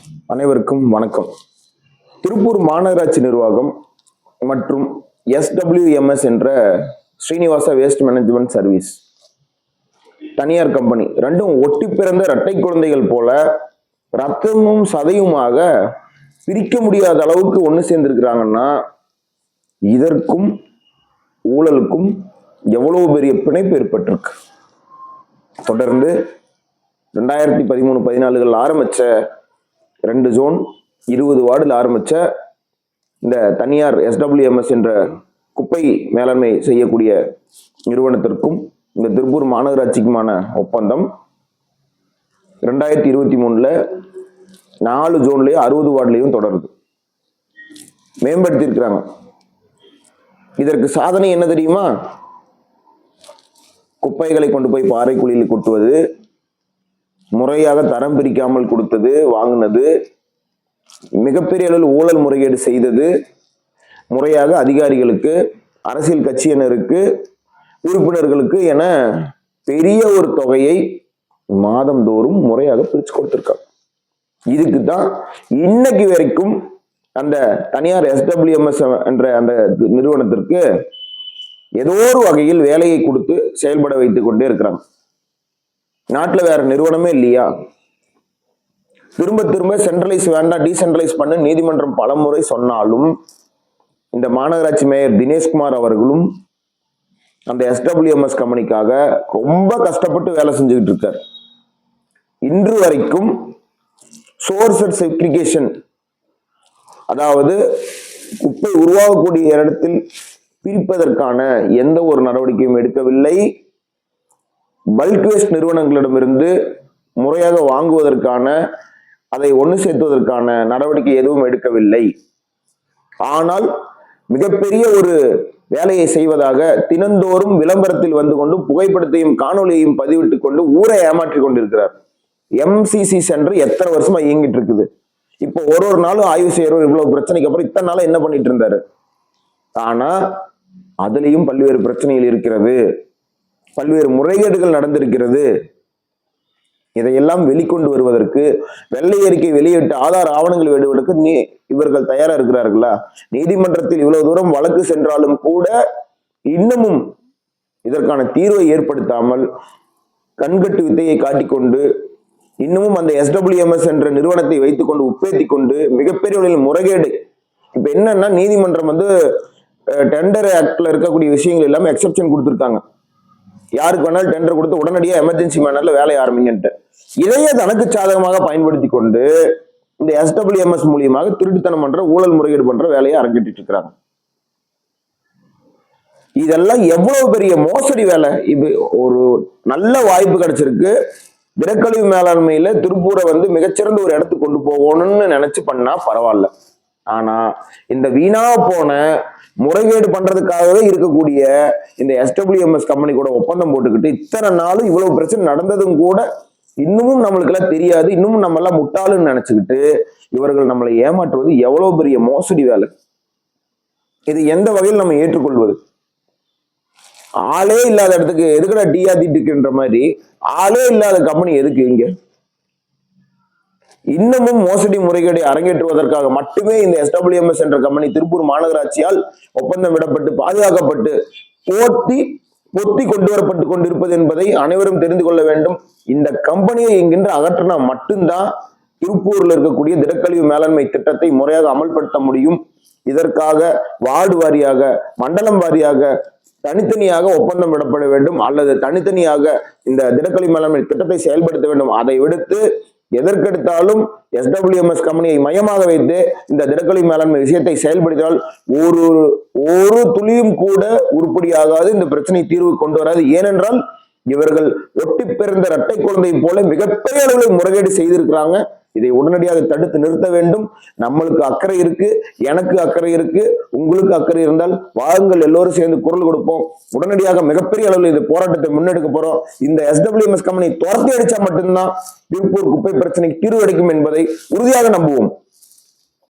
அனைவருக்கும் வணக்கம். திருப்பூர் மாநகராட்சி நிர்வாகம் மற்றும் SWMS என்ற ஸ்ரீனிவாசா வேஸ்ட் மேனேஜ்மெண்ட் சர்வீஸ் தனியார் கம்பெனி ரெண்டும் ஒட்டி பிறந்த இரட்டை குழந்தைகள் போல ரத்தமும் சதையுமாக பிரிக்க முடியாத அளவுக்கு ஒன்று சேர்ந்திருக்கிறாங்கன்னா இதற்கும் ஊழலுக்கும் எவ்வளவு பெரிய பிணைப்பு ஏற்பட்டிருக்கு. தொடர்ந்து 2013-14 ஆரம்பிச்ச 2 ஜோன் 20 வார்டில் ஆரம்பிச்ச இந்த தனியார் SWMS என்ற குப்பை மேலாண்மை செய்யக்கூடிய நிறுவனத்திற்கும் இந்த திருப்பூர் மாநகராட்சிக்குமான ஒப்பந்தம் 2023 4 ஜோன்லயும் 60 வார்டுலையும் தொடருது. மேம்படுத்தி இருக்கிறாங்க. இதற்கு சாதனை என்ன தெரியுமா? குப்பைகளை கொண்டு போய் பாறை குழியில் கொட்டுவது, முறையாக தரம் பிரிக்காமல் கொடுத்தது, வாங்கினது, மிகப்பெரிய அளவில் ஊழல் முறைகேடு செய்தது, முறையாக அதிகாரிகளுக்கு, அரசியல் கட்சியினருக்கு, உறுப்பினர்களுக்கு என பெரிய ஒரு தொகையை மாதந்தோறும் முறையாக பிரிச்சு கொடுத்திருக்காங்க. இதுக்கு தான் இன்னைக்கு வரைக்கும் அந்த தனியார் SWMS என்ற அந்த நிறுவனத்திற்கு ஏதோ ஒரு வகையில் வேலையை கொடுத்து செயல்பட வைத்துக் கொண்டே இருக்கிறாங்க. நாட்டுல வேற நிறுவனமே இல்லையா? திரும்ப திரும்ப சென்ட்ரலைஸ் வேண்டாம், டீசென்ட்ரலைஸ் பண்ண நீதிமன்றம் பலமுறை சொன்னாலும் இந்த மாநகராட்சி மேயர் தினேஷ்குமார் அவர்களும் அந்த SWMS கம்பெனிக்காக ரொம்ப கஷ்டப்பட்டு வேலை செஞ்சுக்கிட்டு இருக்கார். இன்று வரைக்கும் சோர்ஸ் செக்ரிகேஷன், அதாவது குப்பை உருவாகக்கூடிய இடத்தில் பிரிப்பதற்கான எந்த ஒரு நடவடிக்கையும் எடுக்கவில்லை. பல்க் வேஸ்ட் நிறுவனங்களிடமிருந்து முறையாக வாங்குவதற்கான, அதை ஒன்று சேர்த்துவதற்கான நடவடிக்கை எதுவும் எடுக்கவில்லை. ஆனால் மிகப்பெரிய ஒரு வேலையை செய்வதாக தினந்தோறும் விளம்பரத்தில் வந்து கொண்டு புகைப்படத்தையும் காணொலியையும் பதிவிட்டு கொண்டு ஊரை ஏமாற்றி கொண்டிருக்கிறார். MCC சென்டர் எத்தனை வருஷமா இயங்கிட்டு இருக்குது. இப்போ ஒரு நாளும் ஆய்வு செய்யறோம். இவ்வளவு பிரச்சனைக்கு அப்புறம் இத்தனை நாளா என்ன பண்ணிட்டு இருந்தாரு? ஆனா அதுலயும் பல்வேறு பிரச்சனைகள் இருக்கிறது, பல்வேறு முறைகேடுகள் நடந்திருக்கிறது. இதையெல்லாம் வெளிக்கொண்டு வருவதற்கு, வெள்ளை அறிக்கை வெளியிட்டு ஆதார ஆவணங்கள் வெளியிடுவதற்கு இவர்கள் தயாரா இருக்கிறார்களா? நீதிமன்றத்தில் இவ்வளவு தூரம் வழக்கு சென்றாலும் கூட இன்னமும் இதற்கான தீர்வை ஏற்படுத்தாமல் கண்கட்டு வித்தையை காட்டிக்கொண்டு இன்னமும் அந்த SWMS என்ற நிறுவனத்தை வைத்துக் கொண்டு உப்பேத்தி கொண்டு மிகப்பெரிய முறைகேடு. இப்ப என்னன்னா, நீதிமன்றம் வந்து டெண்டர் ஆக்ட்ல இருக்கக்கூடிய விஷயங்கள் எல்லாமே எக்ஸப்ஷன் கொடுத்துருக்காங்க. யாருக்கு வேணாலும் டெண்டர் கொடுத்து உடனடியாக எமர்ஜென்சி மேனர்ல வேலையை ஆரம்பிங்கன்ட்டு. இதையே தனக்கு சாதகமாக பயன்படுத்தி கொண்டு இந்த SWMS மூலியமாக திருட்டுத்தனம் பண்ற, ஊழல் முறைகேடு பண்ற வேலையை அரங்கேற்றிட்டு இருக்கிறாங்க. இதெல்லாம் எவ்வளவு பெரிய மோசடி வேலை! இது ஒரு நல்ல வாய்ப்பு கிடைச்சிருக்கு. திடக்கழிவு மேலாண்மையில திருப்பூரை வந்து மிகச்சிறந்த ஒரு இடத்துக்கு கொண்டு போகணும்னு நினைச்சு பண்ணா பரவாயில்ல. ஆனா இந்த வீணா போன முறைகேடு பண்றதுக்காகவே இருக்கக்கூடிய இந்த SWMS கம்பெனி கூட ஒப்பந்தம் போட்டுக்கிட்டு இத்தனை நாளும் இவ்வளவு பிரச்சனை நடந்ததும் கூட இன்னமும் நம்மளுக்கு எல்லாம் தெரியாது, இன்னமும் நம்ம எல்லாம் முட்டாளுன்னு நினைச்சுக்கிட்டு இவர்கள் நம்மளை ஏமாற்றுவது எவ்வளவு பெரிய மோசடி வேலை! இது எந்த வகையில் நம்ம ஏற்றுக்கொள்வது? ஆளே இல்லாத இடத்துக்கு எதுக்குடா டீ ஆத்திட்டு இருக்குன்ற மாதிரி ஆளே இல்லாத கம்பெனி எதுக்கு இங்க? இன்னமும் மோசடி முறைகேடை அரங்கேற்றுவதற்காக மட்டுமே இந்த SWMS என்ற கம்பெனி திருப்பூர் மாநகராட்சியால் ஒப்பந்தம் விடப்பட்டு பாதுகாக்கப்பட்டு பொத்தி கொண்டு வரப்பட்டு கொண்டிருப்பது என்பதை அனைவரும் தெரிந்து கொள்ள வேண்டும். இந்த கம்பெனியை என்கின்ற அகற்றினா மட்டும்தான் திருப்பூர்ல இருக்கக்கூடிய திடக்கழிவு மேலாண்மை திட்டத்தை முறையாக அமல்படுத்த முடியும். இதற்காக வார்டு வாரியாக, மண்டலம் வாரியாக தனித்தனியாக ஒப்பந்தம் விடப்பட வேண்டும், அல்லது தனித்தனியாக இந்த திடக்கழிவு மேலாண்மை திட்டத்தை செயல்படுத்த வேண்டும். அதை விடுத்து எதற்கெடுத்தாலும் SWMS கம்பெனியை மையமாக வைத்து இந்த திடக்கழிவு மேலாண்மை விஷயத்தை செயல்படுத்தினால் ஒரு துளியும் கூட உருப்படியாகாது. இந்த பிரச்சனை தீர்வு கொண்டு வராது. ஏனென்றால் இவர்கள் ஒட்டி பிறந்த இரட்டை குழந்தை போல மிகப்பெரிய அளவில் முறைகேடு செய்திருக்கிறாங்க. இதை உடனடியாக தடுத்து நிறுத்த வேண்டும். நம்மளுக்கு அக்கறை இருக்கு, எனக்கு அக்கறை இருக்கு, உங்களுக்கு அக்கறை இருந்தால் வாருங்கள், எல்லோரும் சேர்ந்து குரல் கொடுப்போம். உடனடியாக மிகப்பெரிய அளவில் இந்த போராட்டத்தை முன்னெடுக்க போறோம். இந்த SWMS கம்பெனி துரத்தி அடிச்சா மட்டும்தான் திருப்பூர் குப்பை பிரச்சனைக்கு தீர்வு அளிக்கும் என்பதை உறுதியாக நம்புவோம்.